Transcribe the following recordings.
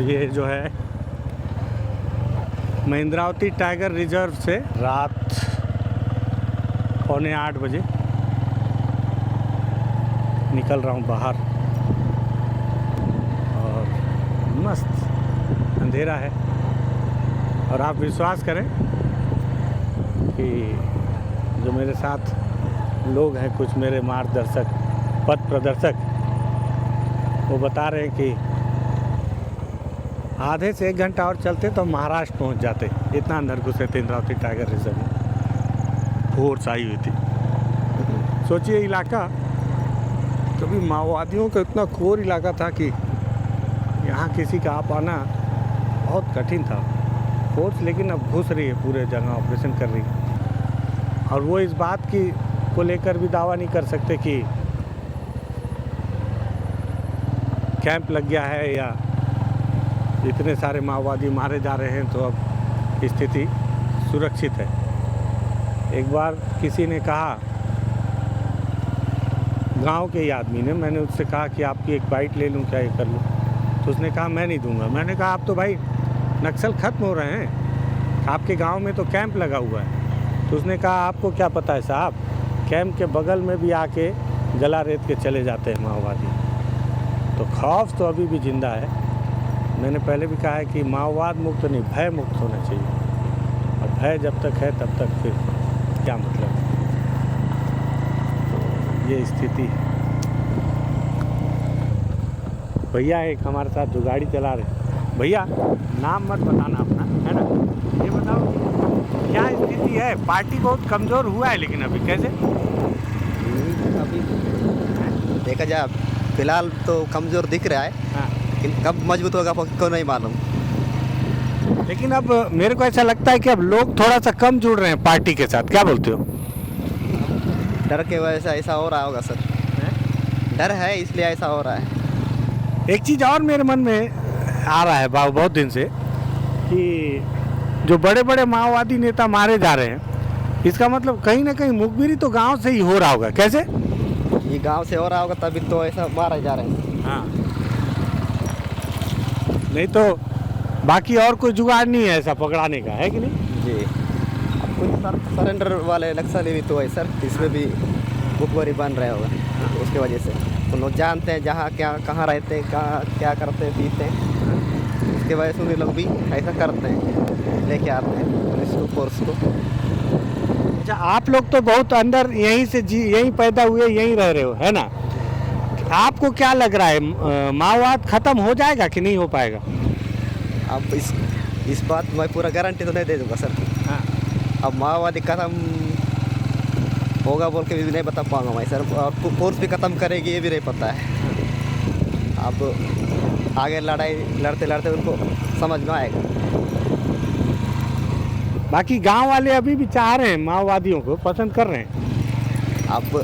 और ये जो है महिंद्रावती टाइगर रिजर्व से रात 7:45 बजे निकल रहा हूँ बाहर और मस्त अंधेरा है। और आप विश्वास करें कि जो मेरे साथ लोग हैं, कुछ मेरे मार्गदर्शक, पथ प्रदर्शक, वो बता रहे हैं कि आधे से 1 घंटा और चलते तो महाराष्ट्र पहुंच जाते। इतना अंदर घुसे थे इंद्रावती टाइगर रिजर्व में, फोर्स आई हुई थी। सोचिए इलाका कभी माओवादियों का इतना कोर इलाका था कि यहाँ किसी का आ पाना बहुत कठिन था। फोर्स लेकिन अब घुस रही है, पूरे जगह ऑपरेशन कर रही है। और वो इस बात की को लेकर भी दावा नहीं कर सकते कि कैंप लग गया है या इतने सारे माओवादी मारे जा रहे हैं तो अब स्थिति सुरक्षित है। एक बार किसी ने कहा, गांव के ही आदमी ने, मैंने उससे कहा कि आपकी एक बाइट ले लूं क्या, ये कर लूं? तो उसने कहा मैं नहीं दूंगा। मैंने कहा आप तो भाई नक्सल ख़त्म हो रहे हैं, आपके गांव में तो कैंप लगा हुआ है। तो उसने कहा आपको क्या पता है साहब, कैंप के बगल में भी आके गला रेत के चले जाते हैं माओवादी। तो खौफ तो अभी भी जिंदा है। मैंने पहले भी कहा है कि माओवाद मुक्त नहीं, भय मुक्त होना चाहिए। और भय जब तक है तब तक फिर क्या मतलब है। तो ये स्थिति है। भैया एक हमारे साथ जो गाड़ी चला रहे, भैया नाम मत बताना अपना, है ना। ये बताओ क्या स्थिति है? पार्टी बहुत कमज़ोर हुआ है लेकिन अभी कैसे? अभी देखा जाए फिलहाल तो कमज़ोर दिख रहा है। हाँ। लेकिन कब मजबूत होगा को नहीं मालूम। लेकिन अब मेरे को ऐसा लगता है कि अब लोग थोड़ा सा कम जुड़ रहे हैं पार्टी के साथ, क्या बोलते हो? डर के वजह से ऐसा हो रहा होगा सर। डर है इसलिए ऐसा हो रहा है। एक चीज़ और मेरे मन में आ रहा है बहुत दिन से कि जो बड़े बड़े माओवादी नेता मारे जा रहे हैं, इसका मतलब कहीं ना कहीं मुखबिरी तो गांव से ही हो रहा होगा। कैसे? ये गांव से हो रहा होगा तभी तो ऐसा मारे जा रहे हैं। हाँ, नहीं तो बाकी और कोई जुगाड़ नहीं है ऐसा पकड़ाने का, है कि नहीं? जी, अब कुछ सरेंडर वाले नक्सली भी तो है सर, इसमें भी मुखबरी बन रहे होगा। तो उसके वजह से तो लोग जानते हैं जहाँ क्या कहाँ रहते हैं, कहाँ क्या करते हैं, पीते हैं। उसके वजह से उन्हें लोग भी ऐसा करते हैं, लेके आते हैं पुलिस को, फोर्स को। अच्छा, आप लोग तो बहुत अंदर यहीं से यहीं पैदा हुए, यहीं रह रहे हो, है ना। आपको क्या लग रहा है, माओवाद खत्म हो जाएगा कि नहीं हो पाएगा? अब इस बात मैं पूरा गारंटी तो नहीं दे दूँगा सर। हाँ। अब माओवादी खत्म होगा बोल के भी नहीं बता पाऊँगा मैं सर। और फोर्स भी ख़त्म करेगी ये भी नहीं पता है। अब आगे लड़ाई लड़ते लड़ते उनको समझ में आएगा। बाकी गांव वाले अभी भी चाह रहे हैं, माओवादियों को पसंद कर रहे हैं। अब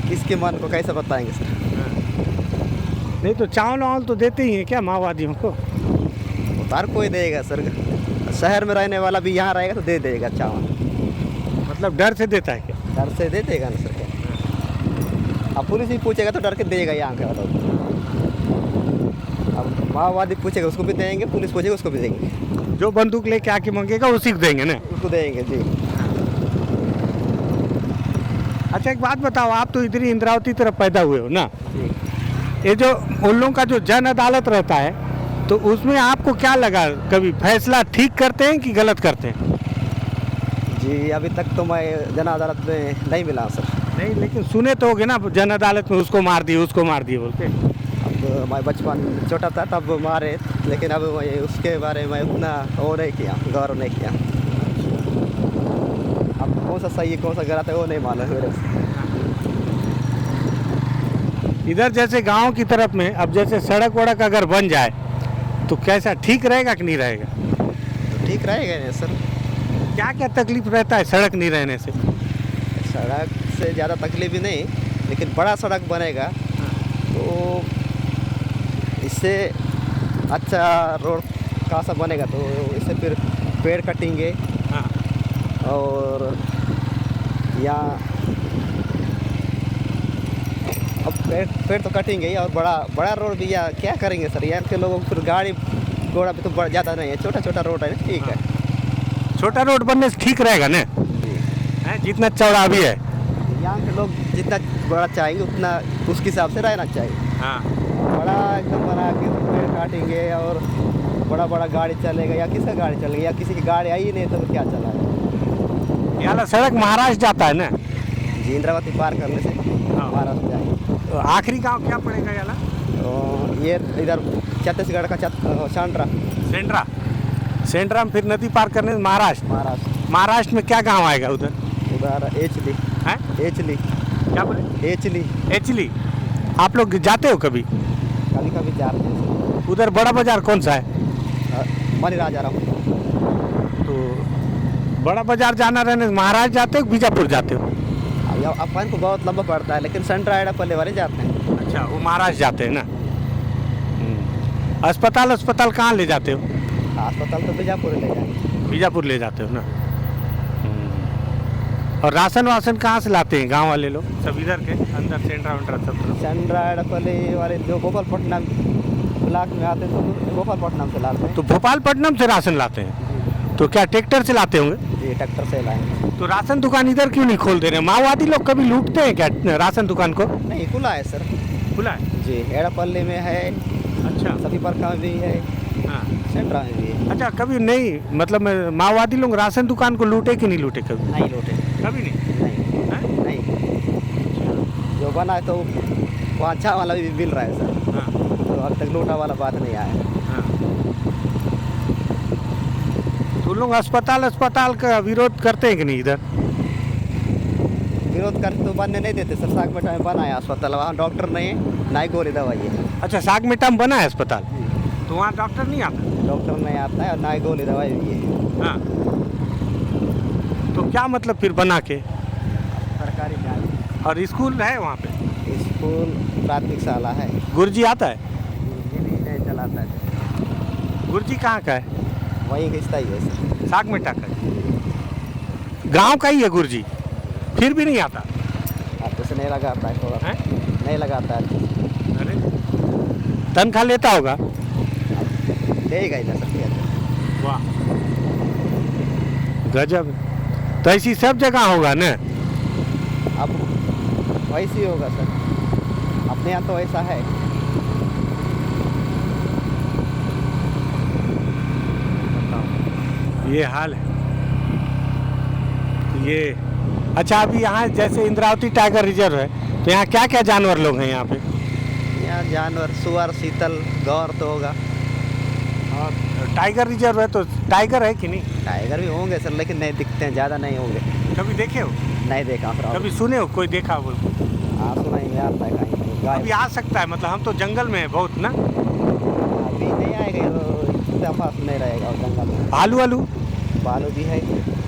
किसके मन को कैसे बताएंगे सर? नहीं तो चावल वावल तो देते ही हैं क्या माओवादियों को? हर कोई देगा सर। शहर में रहने वाला भी यहाँ रहेगा तो दे देगा चावल। मतलब डर से देता है क्या? डर से दे देगा ना सर क्या? अब पुलिस ही पूछेगा तो डर के देगा यहाँ के वालों। अब माओवादी पूछेगा उसको भी देंगे, पुलिस पूछेगा उसको भी देंगे। जो बंदूक लेके आके मांगेगा उसी को देंगे ना? उसको देंगे जी। अच्छा एक बात बताओ, आप तो इधर ही इंद्रावती तरफ पैदा हुए हो ना। जी। ये जो उन लोगों का जो जन अदालत रहता है, तो उसमें आपको क्या लगा, कभी फैसला ठीक करते हैं कि गलत करते हैं? जी अभी तक तो मैं जन अदालत में नहीं मिला सर। नहीं, लेकिन सुने तो होगे ना जन अदालत में उसको मार दिए बोल के। अब मैं बचपन छोटा था तब मारे, लेकिन अब मैं उसके बारे में उतना वो नहीं किया, गौर नहीं किया। अब कौन सा सही है कौन सा गलत है वो नहीं मालूम मेरे से। इधर जैसे गांव की तरफ में अब जैसे सड़क वड़क अगर बन जाए तो कैसा, ठीक रहेगा कि नहीं रहेगा? तो ठीक रहेगा ना सर। क्या क्या तकलीफ रहता है सड़क नहीं रहने से? सड़क से ज़्यादा तकलीफ भी नहीं, लेकिन बड़ा सड़क बनेगा तो इससे अच्छा रोड का सा बनेगा तो इससे फिर पेड़ कटेंगे। हाँ। और यहाँ अब पेड़ तो कटेंगे ही, और बड़ा रोड भी यहाँ क्या करेंगे सर? यहाँ के लोगों को फिर गाड़ी रोड अभी तो ज़्यादा नहीं है, छोटा छोटा रोड है, ठीक है। छोटा रोड बनने से ठीक रहेगा ना, है जितना चौड़ा अभी है। यहाँ के लोग जितना बड़ा चाहेंगे उतना उसके हिसाब से रहना चाहिए। हाँ बड़ा एकदम बना के तो पेड़ काटेंगे और बड़ा बड़ा गाड़ी चलेगा, या किसका गाड़ी चलेगा, या किसी की गाड़ी आई ही नहीं तो क्या चलाएगा। ये वाला सड़क महाराष्ट्र जाता है ना? जी, इंद्रावती पार करने से महाराष्ट्र जाएंगे। तो आखिरी गांव क्या पड़ेगा ये वाला? तो ये इधर छत्तीसगढ़ का सांड्रा। सेंड्रा में फिर नदी पार करने से महाराष्ट्र। महाराष्ट्र में क्या गांव आएगा उधर? उधर एचली है। एचली क्या बोले? एचली। आप लोग जाते हो कभी? कभी कभी जाते हैं। उधर बड़ा बाजार कौन सा है? मनी राजा राम। तो बड़ा बाजार जाना रहने महाराष्ट्र जाते हो, बीजापुर जाते हो? अपन को बहुत लंबा पड़ता है, लेकिन सेंट्रा एडा पल्ले वाले जाते हैं। अच्छा, वो महाराष्ट्र जाते हैं ना। अस्पताल कहाँ ले जाते हो? अस्पताल तो बीजापुर ले जाएंगे। बीजापुर ले जाते हो ना। और राशन वासन कहाँ से लाते हैं गांव वाले लोग? सब इधर के अंदर सेंट्रा सब? सेंट्रा एडा पल्ले वाले जो गोपालपट्टनम ब्लॉक में आते हैं तो गोपालपट्टनम से लाते हैं। तो भोपालपट्टनम से राशन लाते हैं? तो क्या ट्रैक्टर से लाते होंगे? जी, ट्रैक्टर से लाएंगे। तो राशन दुकान इधर क्यों नहीं खोल दे रहे? माओवादी लोग कभी लूटते हैं क्या राशन दुकान को? नहीं, खुला है सर। खुला है जी, एड़ापल्ली में है। अच्छा, सभी परखा में भी है। हाँ, सेंट्रा में भी है। अच्छा। कभी नहीं मतलब माओवादी लोग राशन दुकान को लूटे कि नहीं लूटे? कभी नहीं लूटे। कभी नहीं। नहीं, जो बना है तो वो अच्छा वाला भी मिल रहा है सर। हाँ, तो अब तक लूटा वाला बात नहीं आया। हाँ। तो लोग अस्पताल का विरोध करते हैं कि नहीं इधर? विरोध करते तो बनने नहीं देते सर। सागमेटा में बना है अस्पताल, वहाँ डॉक्टर नहीं है, ना ही गोली दवाई है। अच्छा, सागमेटा में बना है अस्पताल, तो वहाँ डॉक्टर नहीं आता? डॉक्टर नहीं आता है और ना ही गोली दवाई भी है। हाँ, तो क्या मतलब फिर बना के? सरकारी जाँच। और स्कूल है वहाँ पे? स्कूल प्राथमिक शाला है। गुरुजी आता है? ये भी नहीं चलाता है। गुरुजी कहाँ का है? वहीं खिंचता ही है सर। सागमेटा का गांव का ही है गुरुजी, फिर भी नहीं आता? आप तो नहीं लगाता है थोड़ा। है? नहीं लगाता है। अरे, तनख्वाह लेता होगा? लेगा ही ना सर। वाह, गजब। तो ऐसी सब जगह होगा ना? अब वैसे ही होगा सर, अपने यहाँ तो ऐसा है। ये हाल है ये। अच्छा, अभी यहाँ जैसे इंद्रावती टाइगर रिजर्व है, तो यहाँ क्या क्या जानवर लोग हैं यहाँ पे? यहाँ जानवर सुअर, शीतल, गौर तो होगा। और टाइगर रिजर्व है तो टाइगर है कि नहीं? टाइगर भी होंगे सर, लेकिन नहीं दिखते हैं, ज़्यादा नहीं होंगे। कभी देखे हो? नहीं देखा सर। कभी सुने हो कोई देखा बोल? हाँ, सुना ही आता है कहीं। अभी आ सकता है, मतलब हम तो जंगल में है बहुत ना। अभी नहीं आएगा, तो दफा नहीं रहेगा और जंगल में। भालू भालू भी है।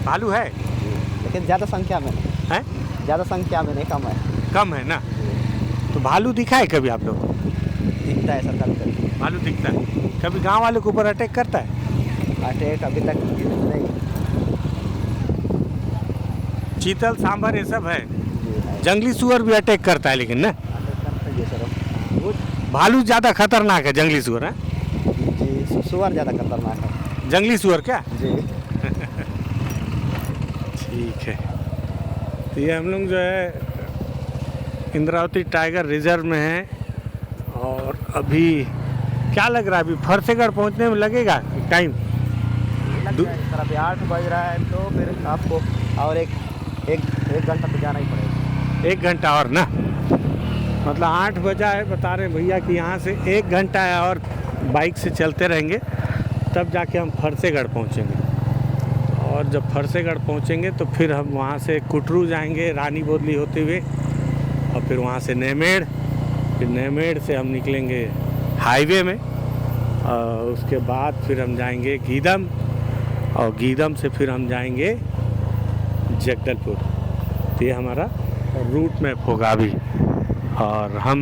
भालू है लेकिन ज़्यादा संख्या में नहीं है? ज़्यादा संख्या में नहीं, कम है ना। तो भालू दिखा है कभी आप लोग? दिखता है सर, कभी भालू दिखता है। कभी गांव वाले के ऊपर अटैक करता है? अटैक अभी तक नहीं। चीतल, सांभर ये सब है। जी है। जंगली सुअर भी अटैक करता है लेकिन ना? अटैक करते हैं सर। भालू ज़्यादा खतरनाक है जंगली सुअर है? जी, सुअर ज़्यादा खतरनाक है। जंगली सुअर क्या? जी। ठीक है। तो ये हम लोग जो है इंद्रावती टाइगर रिजर्व में हैं, और अभी क्या लग रहा है, अभी फरसेगढ़ पहुंचने में लगेगा टाइम? सर अभी 8 बज रहा है, तो फिर आपको और एक घंटा तो जाना ही पड़ेगा। 1 घंटा और ना, मतलब 8 बजा है, बता रहे भैया कि यहाँ से 1 घंटा है और बाइक से चलते रहेंगे, तब जाके हम फरसेगढ़ पहुँचेंगे। और जब फरसेगढ़ पहुँचेंगे तो फिर हम वहाँ से कुटरू जाएंगे रानी बोदली होते हुए, और फिर वहाँ से नेमेड़, फिर नेमेड़ से हम निकलेंगे हाईवे में, और उसके बाद फिर हम जाएंगे गीदम, और गीदम से फिर हम जाएंगे जगदलपुर। तो ये हमारा रूट मैप होगा अभी। और हम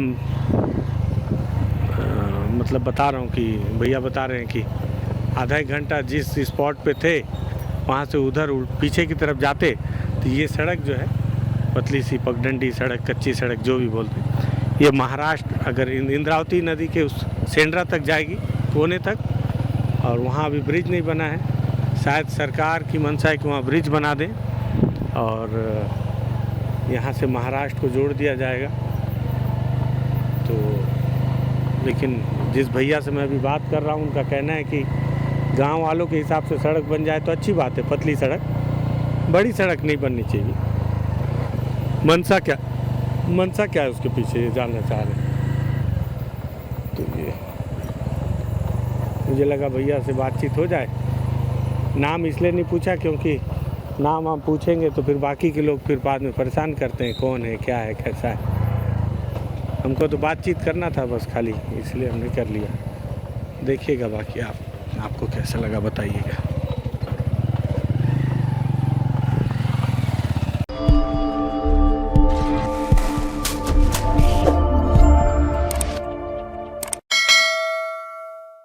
मतलब बता रहा हूँ कि भैया बता रहे हैं कि आधा एक घंटा जिस स्पॉट पे थे वहाँ से उधर पीछे की तरफ जाते तो ये सड़क जो है पतली सी पगडंडी सड़क, कच्ची सड़क जो भी बोलते हैं, ये महाराष्ट्र अगर इंद्रावती नदी के उस सेंड्रा तक जाएगी, कोने तक, और वहाँ अभी ब्रिज नहीं बना है। शायद सरकार की मंशा है कि वहाँ ब्रिज बना दें और यहाँ से महाराष्ट्र को जोड़ दिया जाएगा। तो लेकिन जिस भैया से मैं अभी बात कर रहा हूँ उनका कहना है कि गांव वालों के हिसाब से सड़क बन जाए तो अच्छी बात है, पतली सड़क, बड़ी सड़क नहीं बननी चाहिए। मंशा क्या है उसके पीछे, ये जानना चाह रहे हैं। तो ये मुझे लगा भैया से बातचीत हो जाए। नाम इसलिए नहीं पूछा क्योंकि नाम हम पूछेंगे तो फिर बाकी के लोग फिर बाद में परेशान करते हैं, कौन है, क्या है, कैसा है। हमको तो बातचीत करना था बस खाली, इसलिए हमने कर लिया। देखिएगा बाकी आपको कैसा लगा बताइएगा।